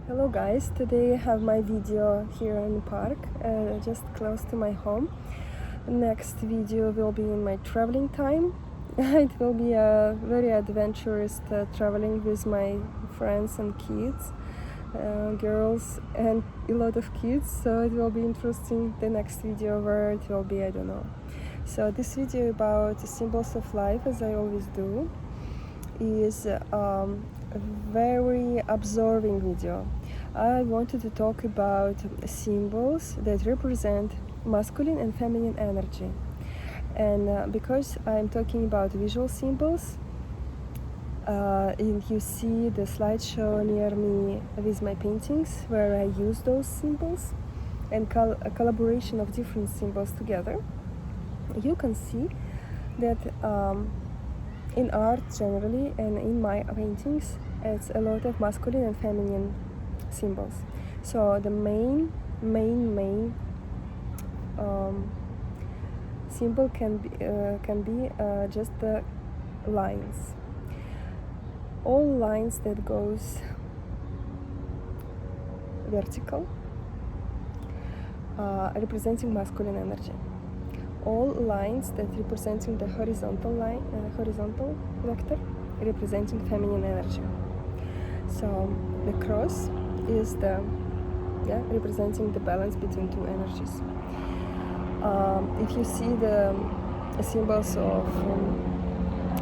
Hello guys, today I have my video here in the park, just close to my home. Next video will be in my traveling time. It will be a very adventurous traveling with my friends and kids, girls and a lot of kids, so it will be interesting. The next video where it will be, I don't know. So this video about the symbols of life, as I always do, is a very absorbing video. I wanted to talk about symbols that represent masculine and feminine energy. And because I'm talking about visual symbols, and you see the slideshow near me with my paintings where I use those symbols and a collaboration of different symbols together, you can see that in art generally and in my paintings, it's a lot of masculine and feminine symbols. So the main symbol can be just the lines. All lines that goes vertical, representing masculine energy. All lines that representing the horizontal line, horizontal vector, representing feminine energy. So the cross is the representing the balance between two energies. If you see the symbols of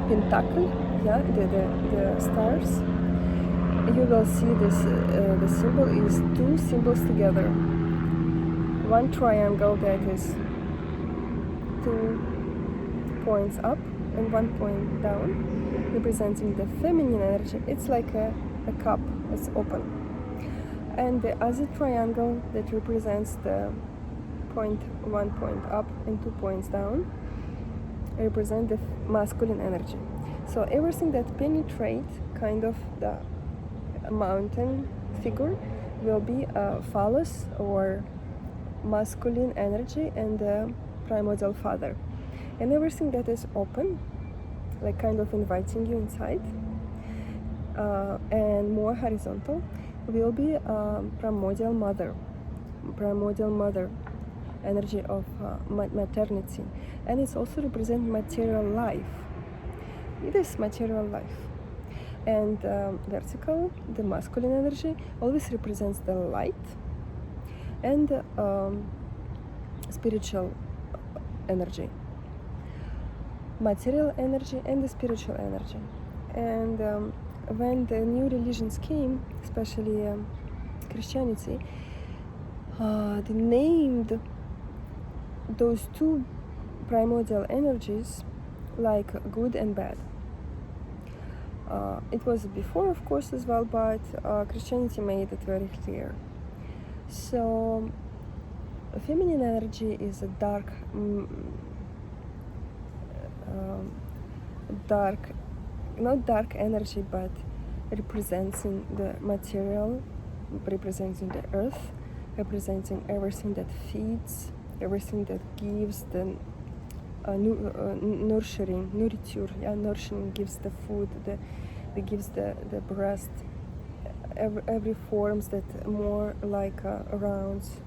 pentacle, the stars, you will see this. The symbol is two symbols together. One triangle that is 2 points up and 1 point down, representing the feminine energy. It's like a cup, it's open. And the other triangle that represents the 1 point up and 2 points down represent the masculine energy. So everything that penetrates kind of the mountain figure will be a phallus or masculine energy and the primordial father. And everything that is open, like kind of inviting you inside, and more horizontal, will be primordial mother energy of maternity. And it's also represent material life. It is material life. And vertical, the masculine energy, always represents the light and spiritual energy, material energy and the spiritual energy. And when the new religions came, especially Christianity, they named those two primordial energies like good and bad. It was before, of course, as well, but Christianity made it very clear. So feminine energy is a dark, not dark energy, but representing the material, representing the earth, representing everything that feeds, everything that gives the nourishing, gives the food, that gives the breast, every forms that more like rounds,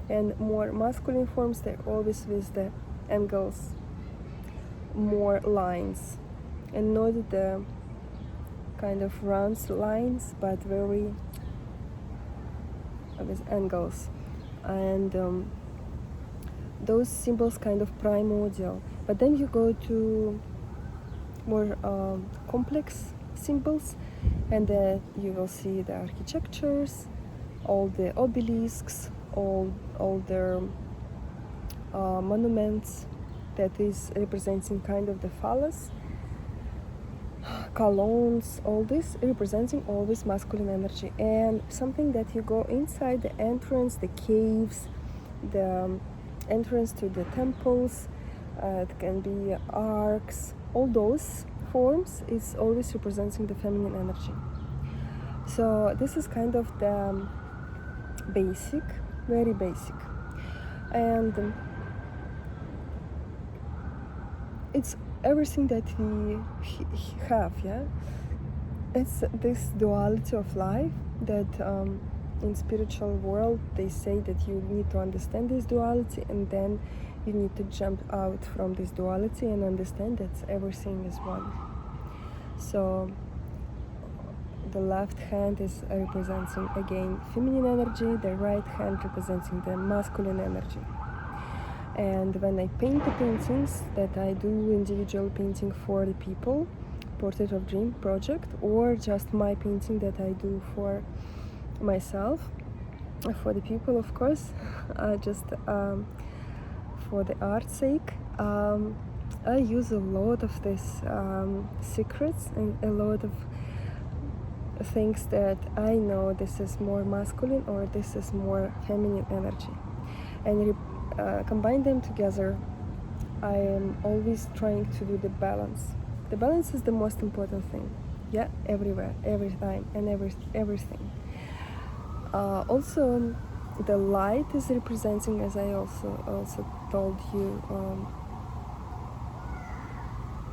and more masculine forms, they're always with the angles, more lines, and not the kind of round lines, but very with angles. And those symbols kind of primordial. But then you go to more complex symbols, and you will see the architectures, all the obelisks, all their monuments that is representing kind of the phallus, columns, all this representing always masculine energy. And something that you go inside the entrance, the caves, the entrance to the temples, it can be arcs, all those forms is always representing the feminine energy. So this is kind of the basic, very basic. And it's everything that we have, it's this duality of life that in spiritual world they say that you need to understand this duality, and then you need to jump out from this duality and understand that everything is one. So the left hand is representing again feminine energy, the right hand representing the masculine energy. And when I paint the paintings that I do, individual painting for the people, Portrait of Dream project, or just my painting that I do for myself, for the people, of course, just for the art's sake, I use a lot of these secrets and a lot of things that I know this is more masculine or this is more feminine energy, and combine them together. I am always trying to do the balance. The balance is the most important thing, yeah, everywhere, every time, and everything. Also, the light is representing, as I also told you,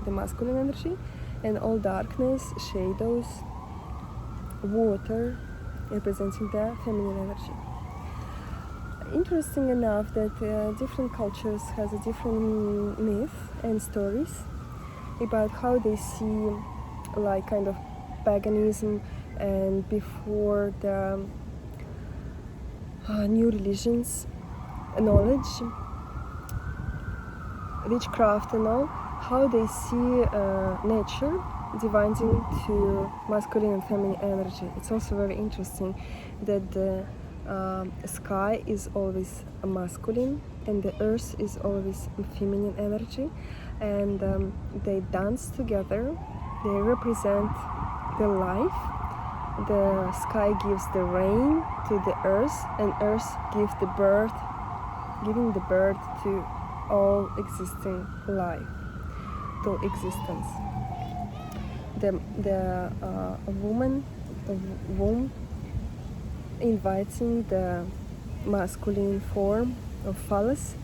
the masculine energy, and all darkness, shadows, water representing the feminine energy. Interesting enough that different cultures has a different myth and stories about how they see like kind of paganism, and before the new religions, knowledge, witchcraft and all, how they see nature dividing to masculine and feminine energy. It's also very interesting that the sky is always masculine and the earth is always feminine energy, and they dance together. They represent the life. The sky gives the rain to the earth, and earth gives the birth, giving the birth to all existing life, to existence. The woman, the womb, inviting the masculine form of phallus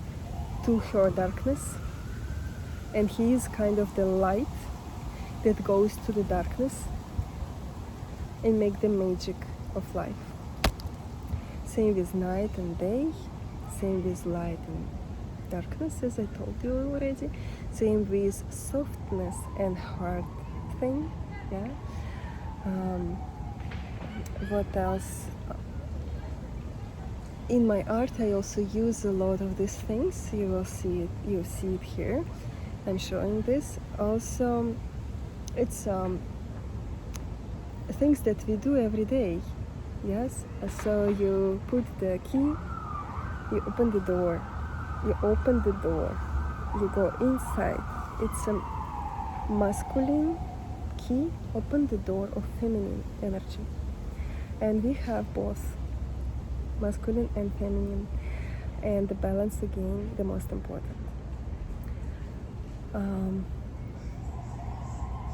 to her darkness, and he is kind of the light that goes to the darkness and make the magic of life. Same with night and day, same with light and darkness, as I told you already, same with softness and hard thing, yeah. What else? In my art I also use a lot of these things. You see it here. I'm showing this. Also, it's things that we do every day. Yes. So you put the key, you open the door, you open the door, you go inside. It's a masculine key, open the door of feminine energy, and we have both masculine and feminine, and the balance again the most important.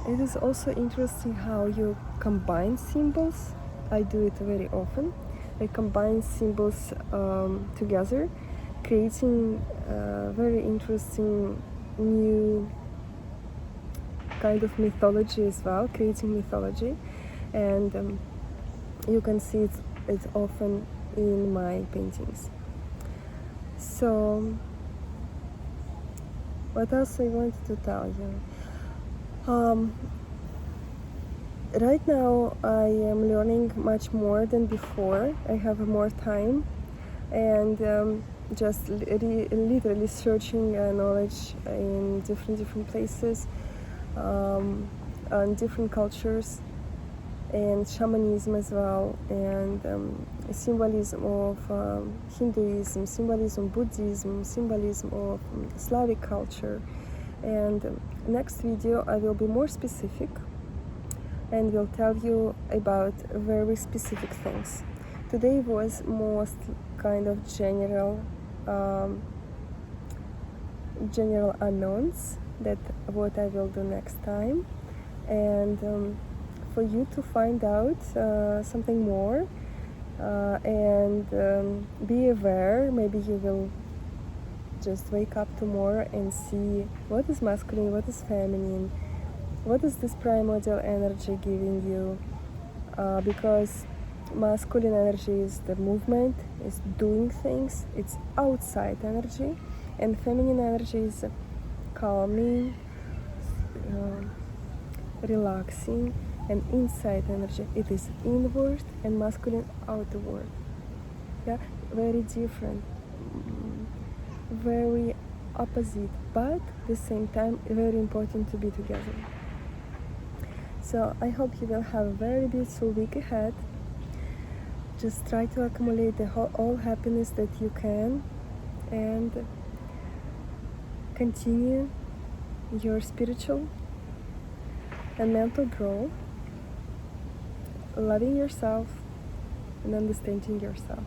It is also interesting how you combine symbols. I do it very often. I combine symbols together, creating very interesting new kind of mythology as well, creating mythology, and you can see it often in my paintings. So what else I wanted to tell you? Right now I am learning much more than before. I have more time, and just literally searching knowledge in different places, on different cultures, and shamanism as well, and symbolism of Hinduism, symbolism of Buddhism, symbolism of Slavic culture. And next video I will be more specific and will tell you about very specific things. Today was most kind of general unknowns that what I will do next time, and for you to find out something more, and be aware. Maybe you will just wake up tomorrow and see what is masculine, what is feminine, what is this primordial energy giving you, because Masculine energy is the movement, is doing things, it's outside energy, and feminine energy is calming, relaxing, and inside energy. It is inward and masculine outward. Yeah, very different, very opposite, but at the same time very important to be together. So I hope you will have a very beautiful week ahead. Just try to accumulate all happiness that you can and continue your spiritual and mental growth, loving yourself and understanding yourself.